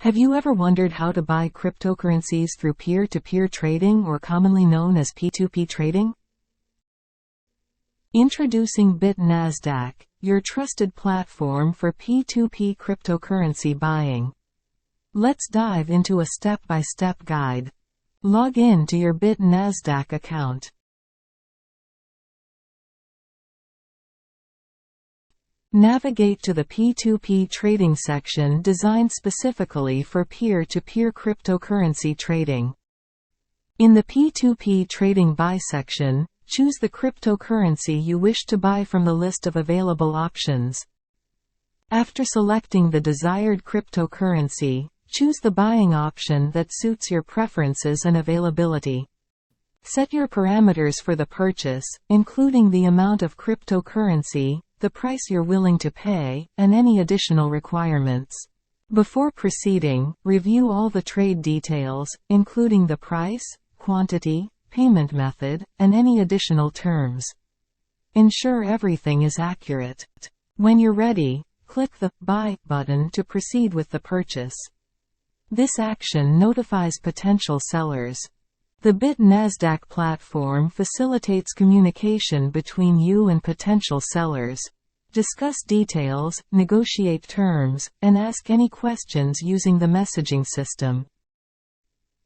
Have you ever wondered how to buy cryptocurrencies through peer-to-peer trading, or commonly known as P2P trading? Introducing BitNasdaq, your trusted platform for P2P cryptocurrency buying. Let's dive into a step-by-step guide. Log in to your BitNasdaq account. Navigate to the P2P trading section designed specifically for peer-to-peer cryptocurrency trading. In the P2P trading buy section, choose the cryptocurrency you wish to buy from the list of available options. After selecting the desired cryptocurrency, choose the buying option that suits your preferences and availability. Set your parameters for the purchase, including the amount of cryptocurrency, the price you're willing to pay, and any additional requirements. Before proceeding, review all the trade details, including the price, quantity, payment method, and any additional terms. Ensure everything is accurate. When you're ready, click the Buy button to proceed with the purchase. This action notifies potential sellers. The BitNasdaq platform facilitates communication between you and potential sellers. Discuss details, negotiate terms, and ask any questions using the messaging system.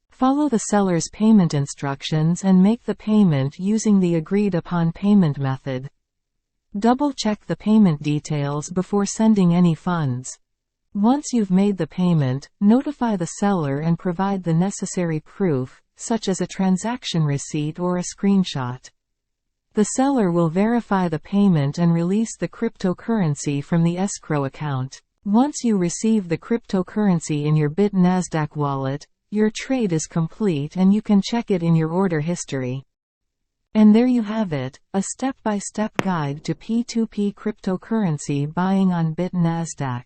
Follow the seller's payment instructions and make the payment using the agreed-upon payment method. Double-check the payment details before sending any funds. Once you've made the payment, notify the seller and provide the necessary proof, such as a transaction receipt or a screenshot. The seller will verify the payment and release the cryptocurrency from the escrow account. Once you receive the cryptocurrency in your BitNasdaq wallet, your trade is complete and you can check it in your order history. And there you have it, a step-by-step guide to P2P cryptocurrency buying on BitNasdaq.